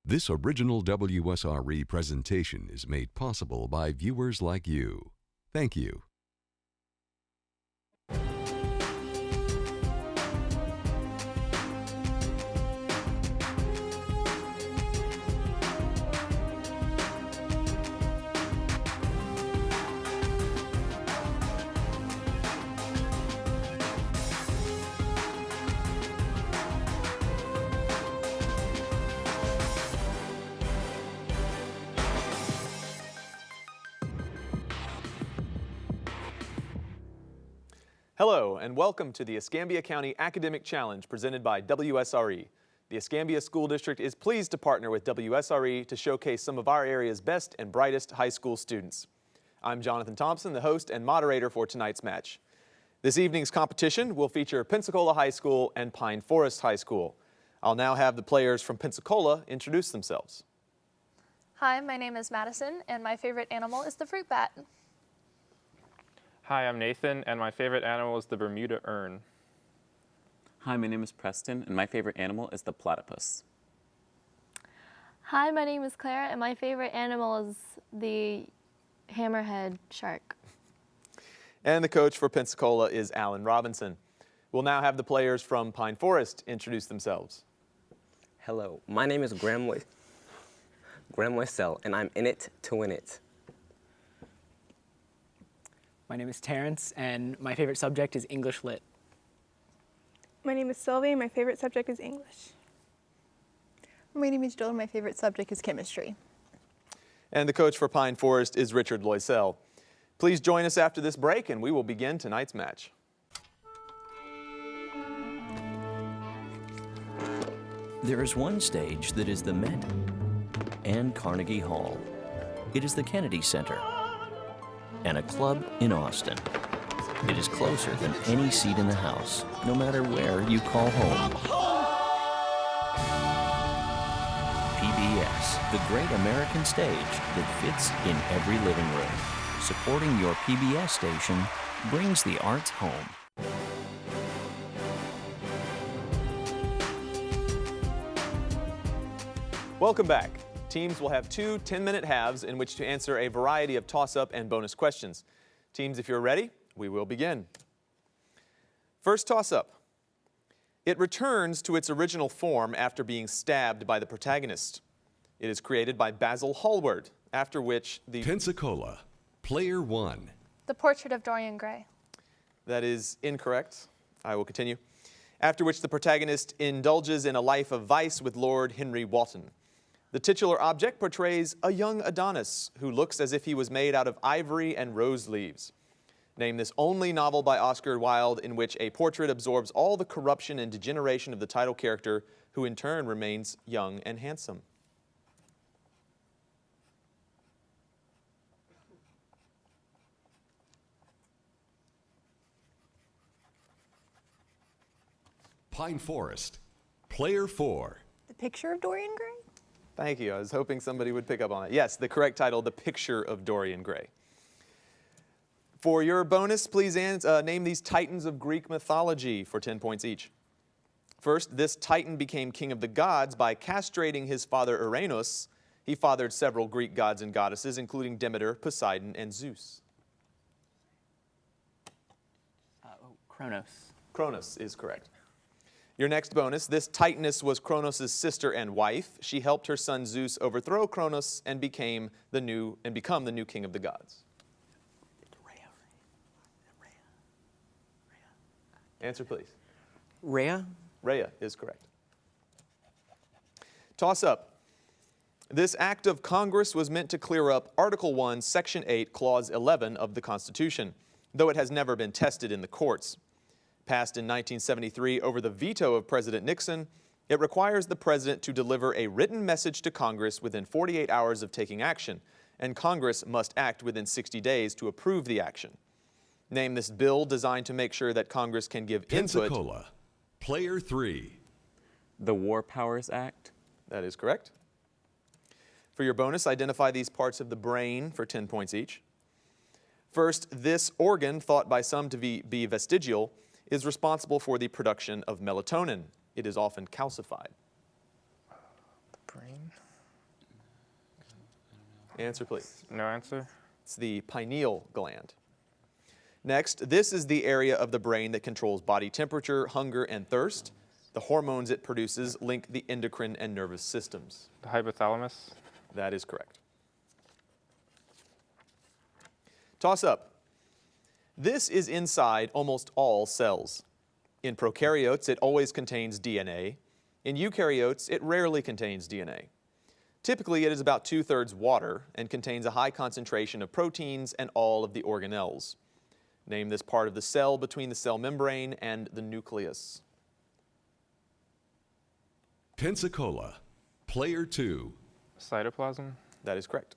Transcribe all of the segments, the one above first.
This original WSRE presentation is made possible by viewers like you. Thank you. Hello and welcome to the Escambia County Academic Challenge presented by WSRE. The Escambia School District is pleased to partner with WSRE to showcase some of our area's best and brightest high school students. I'm Jonathan Thompson, the host and moderator for tonight's match. This evening's competition will feature Pensacola High School and Pine Forest High School. I'll now have the players from Pensacola introduce themselves. Hi, my name is Madison, and my favorite animal is the fruit bat. Hi, I'm Nathan, and my favorite animal is the Bermuda ern. Hi, my name is Preston, and my favorite animal is the platypus. Hi, my name is Claire, and my favorite animal is the hammerhead shark. And the coach for Pensacola is Alan Robinson. We'll now have the players from Pine Forest introduce themselves. Hello, my name is Graham Loisel, and I'm in it to win it. My name is Terrence, and my favorite subject is English Lit. My name is Sylvie, and my favorite subject is English. My name is Jill, and my favorite subject is chemistry. And the coach for Pine Forest is Richard Loisel. Please join us after this break, and we will begin tonight's match. There is one stage that is the Met and Carnegie Hall. It is the Kennedy Center and a club in Austin. It is closer than any seat in the house, no matter where you call home. PBS, the great American stage that fits in every living room. Supporting your PBS station brings the arts home. Welcome back. Teams will have two 10-minute halves in which to answer a variety of toss-up and bonus questions. Teams, if you're ready, we will begin. First toss-up. It returns to its original form after being stabbed by the protagonist. It is created by Basil Hallward, after which the... Pensacola, player one. The Portrait of Dorian Gray. That is incorrect. I will continue. After which the protagonist indulges in a life of vice with Lord Henry Wotton. The titular object portrays a young Adonis who looks as if he was made out of ivory and rose leaves. Name this only novel by Oscar Wilde in which a portrait absorbs all the corruption and degeneration of the title character, who in turn remains young and handsome. Pine Forest, player four. The Picture of Dorian Gray? Thank you. I was hoping somebody would pick up on it. Yes, the correct title, The Picture of Dorian Gray. For your bonus, please name these titans of Greek mythology for 10 points each. First, this titan became king of the gods by castrating his father Uranus. He fathered several Greek gods and goddesses, including Demeter, Poseidon, and Zeus. Kronos. Kronos is correct. Your next bonus, this Titaness was Kronos' sister and wife. She helped her son Zeus overthrow Kronos and become the new king of the gods. Rhea. Answer, please. Rhea? Rhea is correct. Toss up. This act of Congress was meant to clear up Article 1, Section 8, Clause 11 of the Constitution, though it has never been tested in the courts. Passed in 1973 over the veto of President Nixon, it requires the president to deliver a written message to Congress within 48 hours of taking action, and Congress must act within 60 days to approve the action. Name this bill designed to make sure that Congress can give input. Pensacola, player three. The War Powers Act. That is correct. For your bonus, identify these parts of the brain for 10 points each. First, this organ, thought by some to be vestigial, is responsible for the production of melatonin. It is often calcified. The brain? Answer, please. No answer. It's the pineal gland. Next, this is the area of the brain that controls body temperature, hunger, and thirst. The hormones it produces link the endocrine and nervous systems. The hypothalamus. That is correct. Toss up. This is inside almost all cells. In prokaryotes, it always contains DNA. In eukaryotes, it rarely contains DNA. Typically, it is about 2/3 water and contains a high concentration of proteins and all of the organelles. Name this part of the cell between the cell membrane and the nucleus. Pensacola. Player 2. Cytoplasm. That is correct.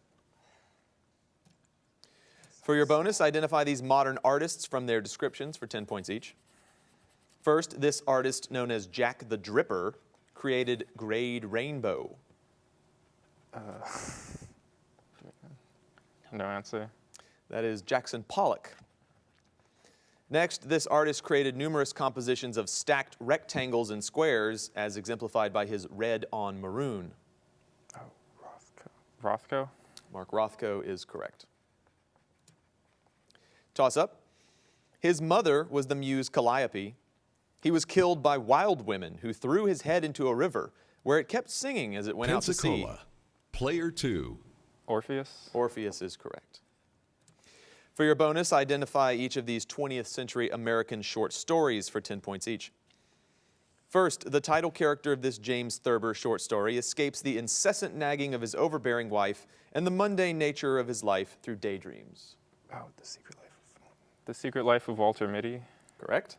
For your bonus, identify these modern artists from their descriptions for 10 points each. First, this artist, known as Jack the Dripper, created Grade Rainbow. No answer. That is Jackson Pollock. Next, this artist created numerous compositions of stacked rectangles and squares, as exemplified by his red on maroon. Rothko. Mark Rothko is correct. Toss up. His mother was the muse Calliope. He was killed by wild women who threw his head into a river where it kept singing as it went out to sea. Pensacola. Player 2. Orpheus. Orpheus is correct. For your bonus, identify each of these 20th century American short stories for 10 points each. First, the title character of this James Thurber short story escapes the incessant nagging of his overbearing wife and the mundane nature of his life through daydreams. Oh, The Secret Life of Walter Mitty. Correct.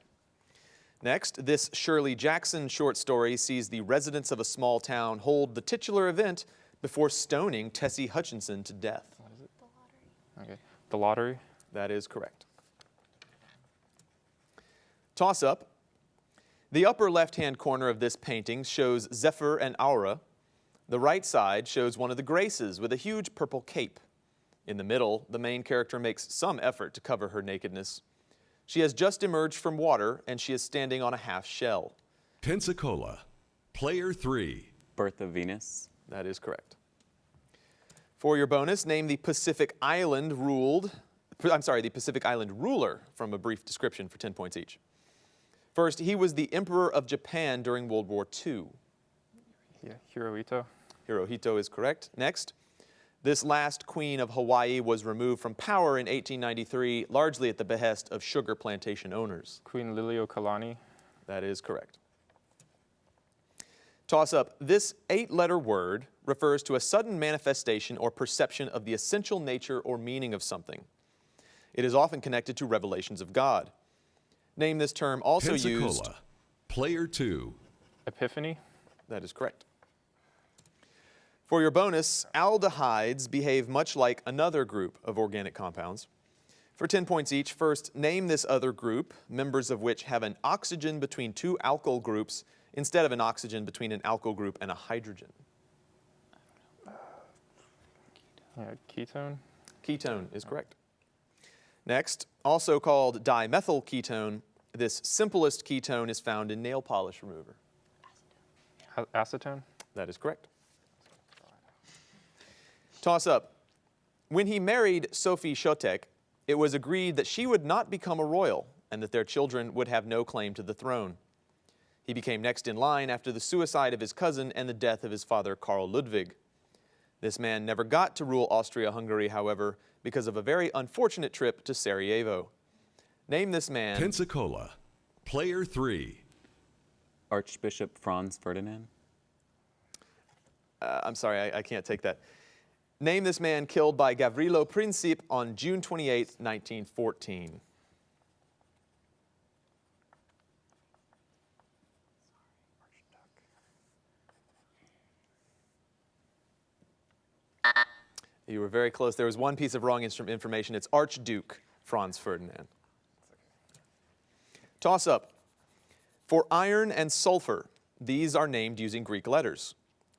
Next, this Shirley Jackson short story sees the residents of a small town hold the titular event before stoning Tessie Hutchinson to death. What is it? Okay. The Lottery. That is correct. Toss up. The upper left-hand corner of this painting shows Zephyr and Aura. The right side shows one of the Graces with a huge purple cape. In the middle, the main character makes some effort to cover her nakedness. She has just emerged from water, and she is standing on a half shell. Pensacola. Player 3. Birth of Venus. That is correct. For your bonus, name the Pacific Island ruler from a brief description for 10 points each. First, he was the Emperor of Japan during World War II. Yeah. Hirohito. Hirohito is correct. Next, this last queen of Hawaii was removed from power in 1893, largely at the behest of sugar plantation owners. Queen Liliuokalani. That is correct. Toss up. This 8-letter word refers to a sudden manifestation or perception of the essential nature or meaning of something. It is often connected to revelations of God. Name this term also Pensacola. used. Player 2. Epiphany. That is correct. For your bonus, aldehydes behave much like another group of organic compounds. For 10 points each, first, name this other group, members of which have an oxygen between two alkyl groups instead of an oxygen between an alkyl group and a hydrogen. Yeah. Ketone. Ketone is correct. Next, also called dimethyl ketone, this simplest ketone is found in nail polish remover. Acetone. That is correct. Toss up. When he married Sophie Chotek, it was agreed that she would not become a royal and that their children would have no claim to the throne. He became next in line after the suicide of his cousin and the death of his father, Karl Ludwig. This man never got to rule Austria-Hungary, however, because of a very unfortunate trip to Sarajevo. Name this man. Pensacola. Player 3. Archbishop Franz Ferdinand. I'm sorry, I can't take that. Name this man killed by Gavrilo Princip on June 28, 1914. You were very close. There was one piece of wrong information. It's Archduke Franz Ferdinand. Toss up. For iron and sulfur, these are named using Greek letters.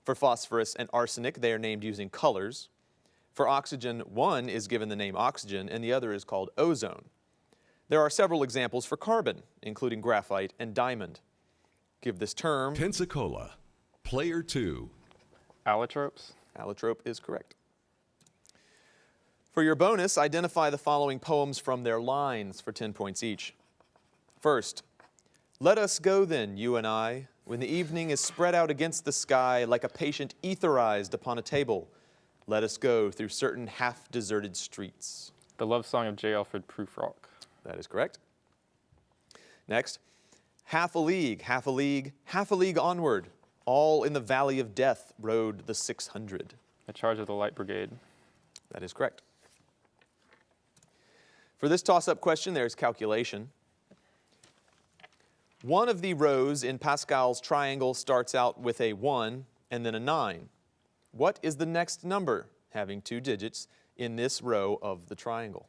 For phosphorus and arsenic, they are named using colors. For oxygen, one is given the name oxygen and the other is called ozone. There are several examples for carbon, including graphite and diamond. Give this term. Pensacola. Player 2. Allotropes. Allotrope is correct. For your bonus, identify the following poems from their lines for 10 points each. First, let us go then, you and I, when the evening is spread out against the sky like a patient etherized upon a table. Let us go through certain half-deserted streets. The love song of J. Alfred Prufrock. That is correct. Next, half a league, half a league, half a league onward, all in the valley of death rode the 600. The Charge of the Light Brigade. That is correct. For this toss-up question, there's calculation. One of the rows in Pascal's triangle starts out with a 1 and then a 9. What is the next number having 2 digits in this row of the triangle?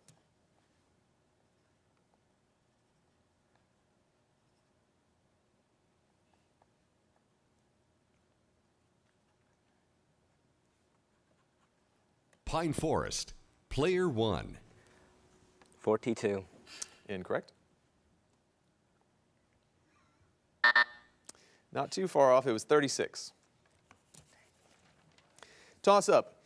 Pine Forest, player 1. 42. Incorrect. Not too far off, it was 36. Toss up.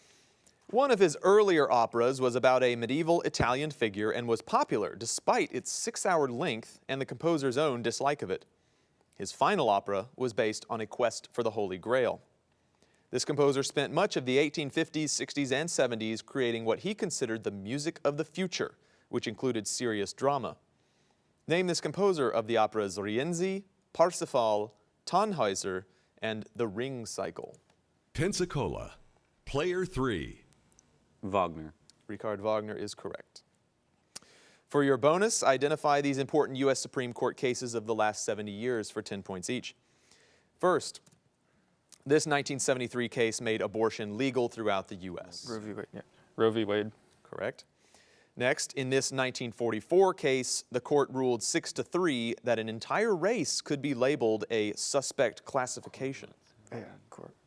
One of his earlier operas was about a medieval Italian figure and was popular despite its 6-hour length and the composer's own dislike of it. His final opera was based on a quest for the Holy Grail. This composer spent much of the 1850s, 60s, and 70s creating what he considered the music of the future, which included serious drama. Name this composer of the operas Rienzi, Parsifal, Tannhäuser, and The Ring Cycle. Pensacola, player 3. Wagner. Richard Wagner is correct. For your bonus, identify these important U.S. Supreme Court cases of the last 70 years for 10 points each. First, this 1973 case made abortion legal throughout the U.S. Roe v. Wade. Yeah. Roe v. Wade. Correct. Next, in this 1944 case, the court ruled 6-3 that an entire race could be labeled a suspect classification. Yeah.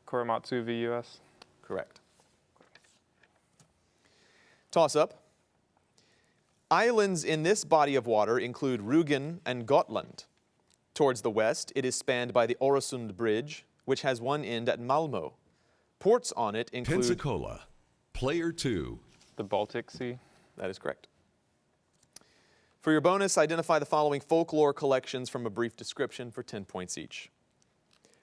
Korematsu v. U.S. Correct. Toss up. Islands in this body of water include Rügen and Gotland. Towards the west, it is spanned by the Øresund Bridge, which has one end at Malmö. Ports on it include... Pensacola, player 2. The Baltic Sea. That is correct. For your bonus, identify the following folklore collections from a brief description for 10 points each.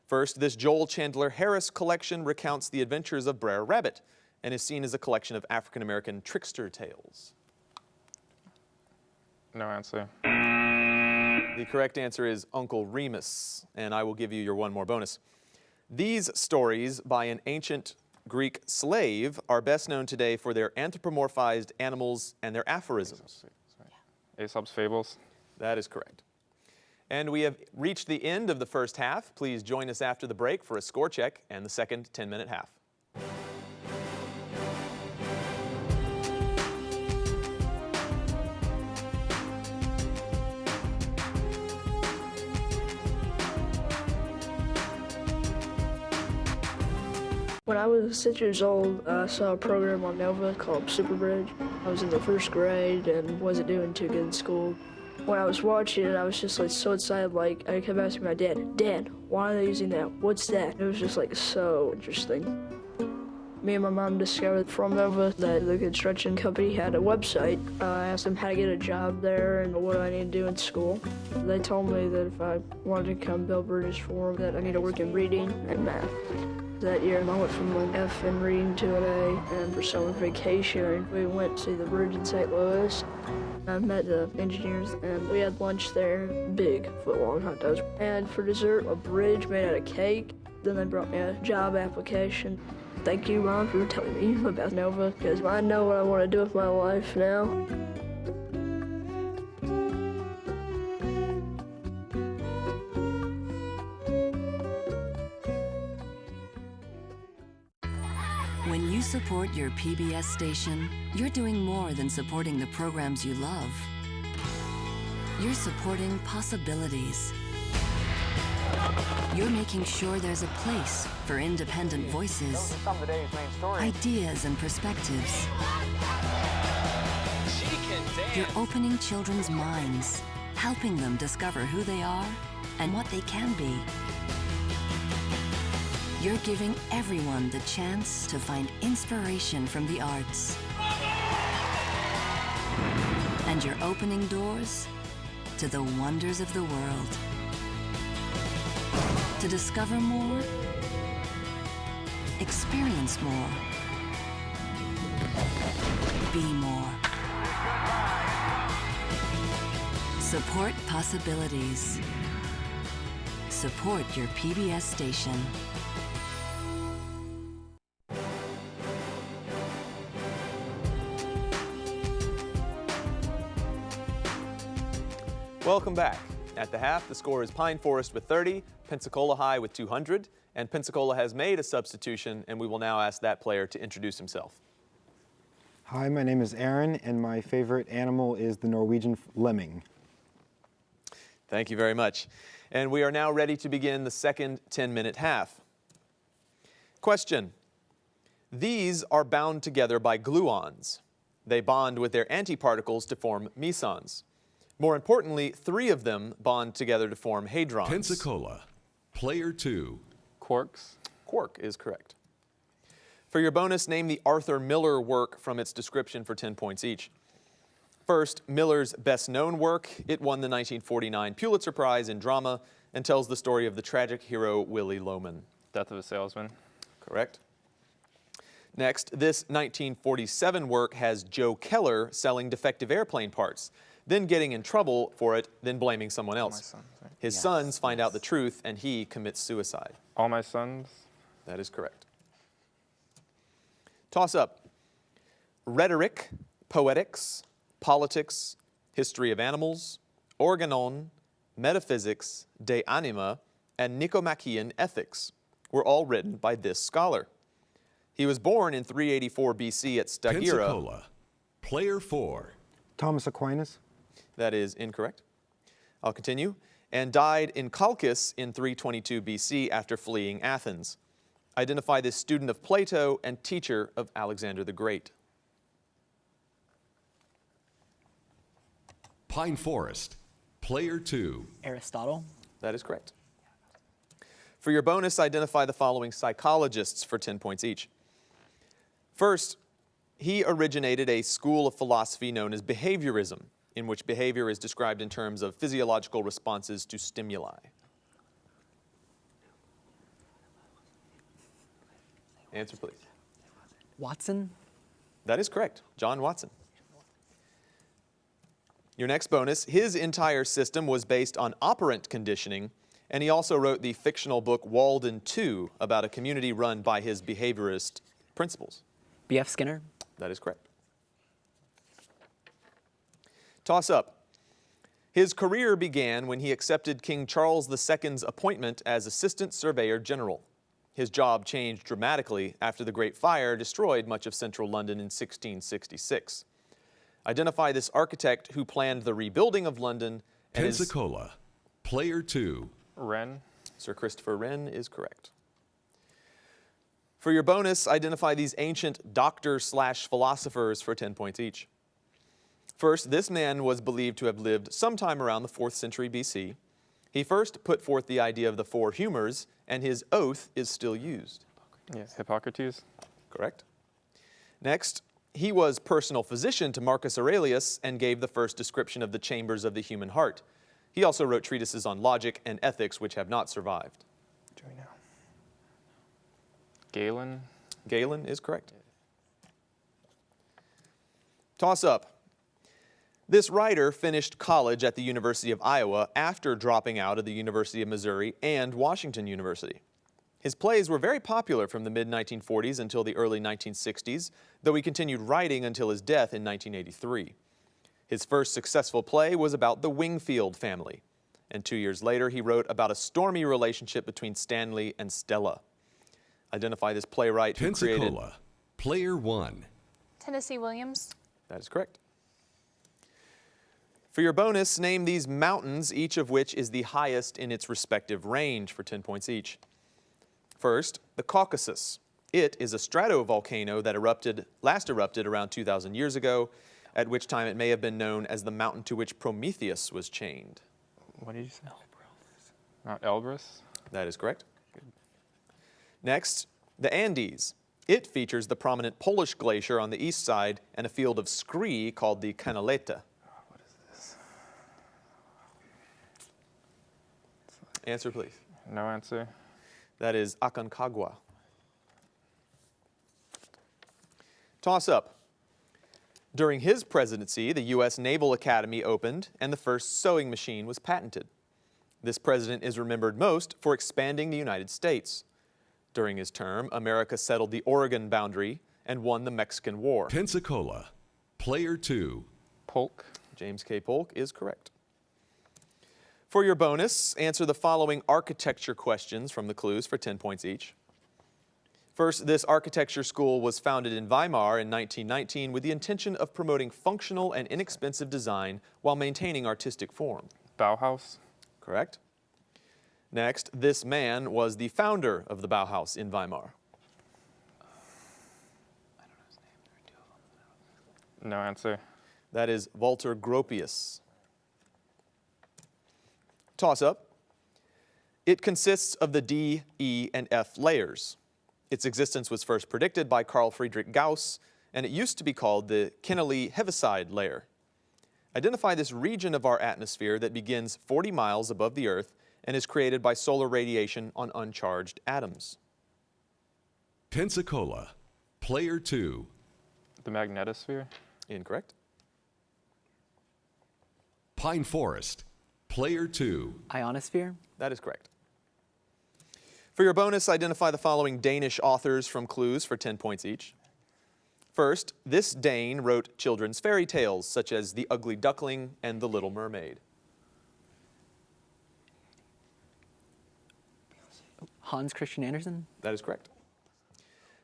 First, this Joel Chandler Harris collection recounts the adventures of Brer Rabbit and is seen as a collection of African-American trickster tales. No answer. The correct answer is Uncle Remus, and I will give you your one more bonus. These stories by an ancient Greek slave are best known today for their anthropomorphized animals and their aphorisms. Aesop's Fables. That is correct. And we have reached the end of the first half. Please join us after the break for a score check and the second 10-minute half. When I was 6 years old, I saw a program on Nova called Superbridge. I was in the 1st grade and wasn't doing too good in school. When I was watching it, I was just like so excited, like I kept asking my dad, "Dad, why are they using that? What's that?" It was just like so interesting. Me and my mom discovered from Nova that the construction company had a website. I asked them how to get a job there and what I need to do in school. They told me that if I wanted to come build bridges for them, that I need to work in reading and math. That year, I went from an F in reading to an A, and for summer vacation, we went to see the bridge in St. Louis. I met the engineers, and we had lunch there, big foot-long hot dogs. And for dessert, a bridge made out of cake. Then they brought me a job application. Thank you, Mom, for telling me about Nova, because I know what I want to do with my life now. When you support your PBS station, you're doing more than supporting the programs you love. You're supporting possibilities. You're making sure there's a place for independent voices, ideas, and perspectives. You're opening children's minds, helping them discover who they are and what they can be. You're giving everyone the chance to find inspiration from the arts. And you're opening doors to the wonders of the world. To discover more, experience more, be more. Support possibilities. Support your PBS station. Welcome back. At the half, the score is Pine Forest with 30, Pensacola High with 200, and Pensacola has made a substitution, and we will now ask that player to introduce himself. Hi, my name is Aaron, and my favorite animal is the Norwegian lemming. Thank you very much. And we are now ready to begin the second 10-minute half. Question. These are bound together by gluons. They bond with their antiparticles to form mesons. More importantly, 3 of them bond together to form hadrons. Pensacola, player 2. Quarks. Quark is correct. For your bonus, name the Arthur Miller work from its description for 10 points each. First, Miller's best-known work. It won the 1949 Pulitzer Prize in Drama and tells the story of the tragic hero Willy Loman. Death of a Salesman. Correct. Next, this 1947 work has Joe Keller selling defective airplane parts, then getting in trouble for it, then blaming someone else. His sons find out the truth, and he commits suicide. All My Sons. That is correct. Toss up. Rhetoric, poetics, politics, history of animals, organon, metaphysics, de anima, and Nicomachean ethics were all written by this scholar. He was born in 384 BC at Stagira. Pensacola, player 4. Thomas Aquinas. That is incorrect. I'll continue. And died in Chalcis in 322 BC after fleeing Athens. Identify this student of Plato and teacher of Alexander the Great. Pine Forest, player 2. Aristotle. That is correct. For your bonus, identify the following psychologists for 10 points each. First, he originated a school of philosophy known as behaviorism, in which behavior is described in terms of physiological responses to stimuli. Answer, please. Watson. That is correct. John Watson. Your next bonus, his entire system was based on operant conditioning, and he also wrote the fictional book Walden 2 about a community run by his behaviorist principles. B.F. Skinner. That is correct. Toss up. His career began when he accepted King Charles II's appointment as Assistant Surveyor General. His job changed dramatically after the Great Fire destroyed much of central London in 1666. Identify this architect who planned the rebuilding of London. And Pensacola, player 2. Wren. Sir Christopher Wren is correct. For your bonus, identify these ancient doctor/philosophers for 10 points each. First, this man was believed to have lived sometime around the 4th century BC. He first put forth the idea of the 4 humors, and his oath is still used. Yes, Hippocrates. Correct. Next, he was personal physician to Marcus Aurelius and gave the first description of the chambers of the human heart. He also wrote treatises on logic and ethics which have not survived. Galen. Galen is correct. Toss up. This writer finished college at the University of Iowa after dropping out of the University of Missouri and Washington University. His plays were very popular from the mid-1940s until the early 1960s, though he continued writing until his death in 1983. His first successful play was about the Wingfield family, and 2 years later he wrote about a stormy relationship between Stanley and Stella. Identify this playwright who created... Pensacola, player 1. Tennessee Williams. That is correct. For your bonus, name these mountains, each of which is the highest in its respective range for 10 points each. First, the Caucasus. It is a stratovolcano that last erupted around 2,000 years ago, at which time it may have been known as the mountain to which Prometheus was chained. What did you say? Mount Elbrus. That is correct. Next, the Andes. It features the prominent Polish glacier on the east side and a field of scree called the Canaleta. Answer, please. No answer. That is Aconcagua. Toss up. During his presidency, the U.S. Naval Academy opened and the first sewing machine was patented. This president is remembered most for expanding the United States. During his term, America settled the Oregon boundary and won the Mexican War. Pensacola. Player 2. Polk. James K. Polk is correct. For your bonus, answer the following architecture questions from the clues for 10 points each. First, this architecture school was founded in Weimar in 1919 with the intention of promoting functional and inexpensive design while maintaining artistic form. Bauhaus. Correct. Next, this man was the founder of the Bauhaus in Weimar. No answer. That is Walter Gropius. Toss up. It consists of the D, E, and F layers. Its existence was first predicted by Carl Friedrich Gauss, and it used to be called the Kinnelly-Heaviside layer. Identify this region of our atmosphere that begins 40 miles above the Earth and is created by solar radiation on uncharged atoms. Pensacola. Player 2. The magnetosphere. Incorrect. Pine Forest. Player 2. Ionosphere. That is correct. For your bonus, identify the following Danish authors from clues for 10 points each. First, this Dane wrote children's fairy tales such as The Ugly Duckling and The Little Mermaid. Hans Christian Andersen. That is correct.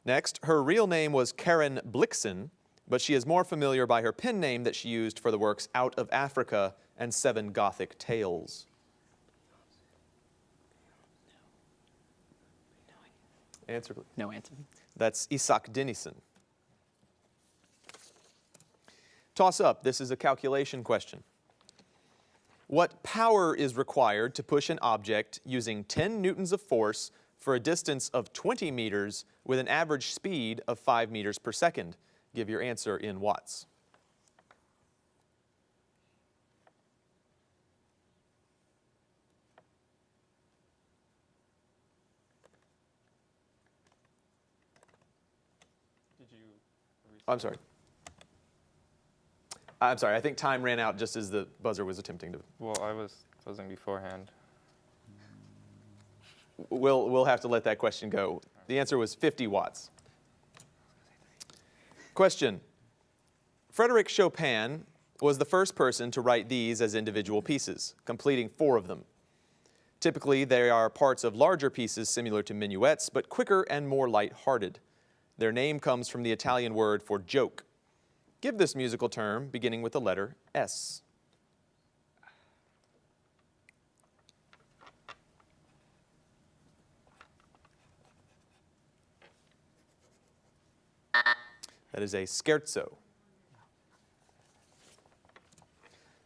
Next, her real name was Karen Blixen, but she is more familiar by her pen name that she used for the works Out of Africa and 7 Gothic Tales. Answer, please. No answer. That's Isak Dinesen. Toss up. This is a calculation question. What power is required to push an object using 10 newtons of force for a distance of 20 meters with an average speed of 5 meters per second? Give your answer in watts. I'm sorry. I think time ran out just as the buzzer was attempting to. Well, I was buzzing beforehand. We'll have to let that question go. The answer was 50 watts. Question. Frédéric Chopin was the first person to write these as individual pieces, completing 4 of them. Typically, they are parts of larger pieces similar to minuets, but quicker and more light-hearted. Their name comes from the Italian word for joke. Give this musical term beginning with the letter S. That is a scherzo.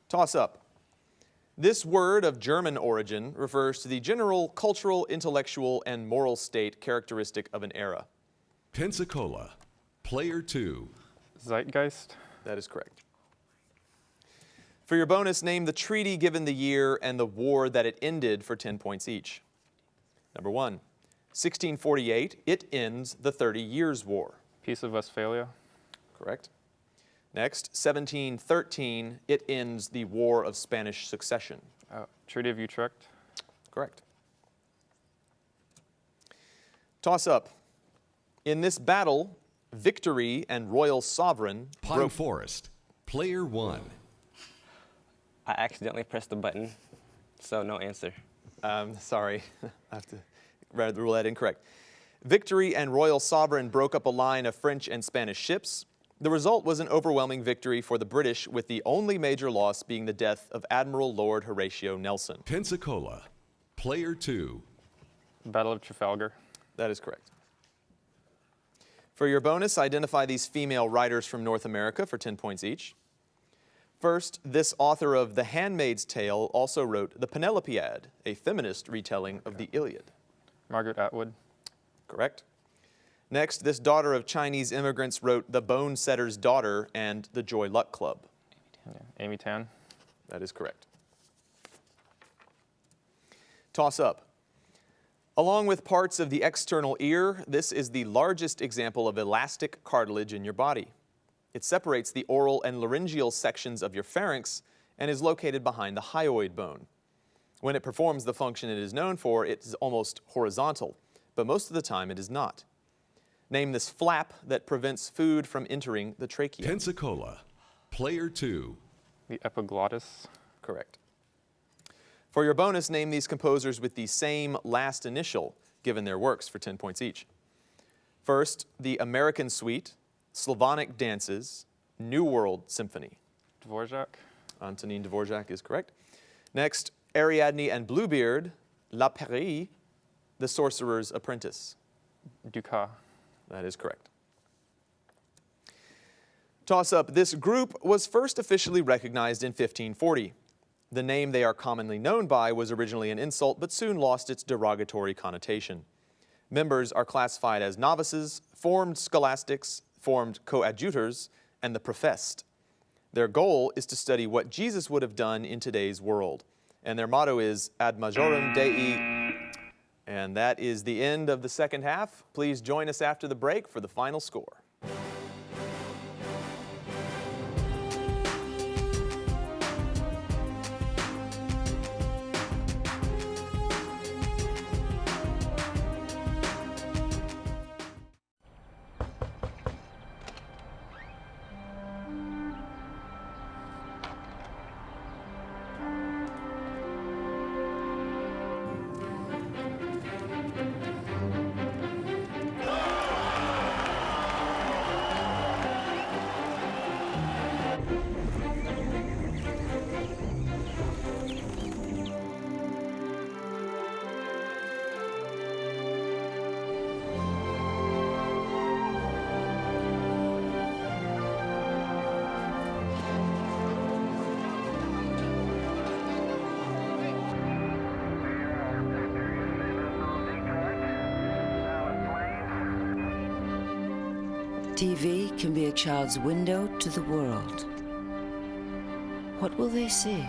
Toss up. This word of German origin refers to the general cultural, intellectual, and moral state characteristic of an era. Pensacola. Player 2. Zeitgeist. That is correct. For your bonus, name the treaty given the year and the war that it ended for 10 points each. Number 1, 1648, it ends the 30 Years' War. Peace of Westphalia. Correct. Next, 1713, it ends the War of Spanish Succession. Treaty of Utrecht. Correct. Toss up. In this battle, Victory and Royal Sovereign Pine Forest. Player 1. I accidentally pressed the button, so no answer. Sorry, I have to rule that incorrect. Victory and Royal Sovereign broke up a line of French and Spanish ships. The result was an overwhelming victory for the British, with the only major loss being the death of Admiral Lord Horatio Nelson. Pensacola. Player 2. Battle of Trafalgar. That is correct. For your bonus, identify these female writers from North America for 10 points each. First, this author of The Handmaid's Tale also wrote The Penelopiad, a feminist retelling of the Iliad. Margaret Atwood. Correct. Next, this daughter of Chinese immigrants wrote The Bone Setter's Daughter and The Joy Luck Club. Amy Tan. That is correct. Toss up. Along with parts of the external ear, this is the largest example of elastic cartilage in your body. It separates the oral and laryngeal sections of your pharynx and is located behind the hyoid bone. When it performs the function it is known for, it is almost horizontal, but most of the time it is not. Name this flap that prevents food from entering the trachea. Pensacola. Player 2. The epiglottis. Correct. For your bonus, name these composers with the same last initial, given their works, for 10 points each. First, the American Suite, Slavonic Dances, New World Symphony. Dvorak. Antonin Dvorak is correct. Next, Ariadne and Bluebeard, La Pairie, The Sorcerer's Apprentice. Dukas. That is correct. Toss up. This group was first officially recognized in 1540. The name they are commonly known by was originally an insult, but soon lost its derogatory connotation. Members are classified as novices, formed scholastics, formed coadjutors, and the professed. Their goal is to study what Jesus would have done in today's world. And their motto is Ad Majorem Dei. And that is the end of the second half. Please join us after the break for the final score. TV can be a child's window to the world. What will they see?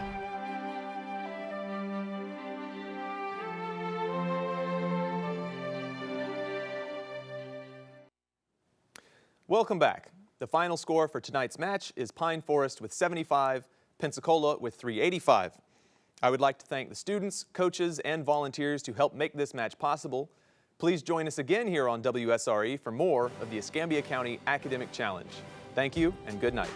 Welcome back. The final score for tonight's match is Pine Forest with 75, Pensacola with 385. I would like to thank the students, coaches, and volunteers who helped make this match possible. Please join us again here on WSRE for more of the Escambia County Academic Challenge. Thank you and good night.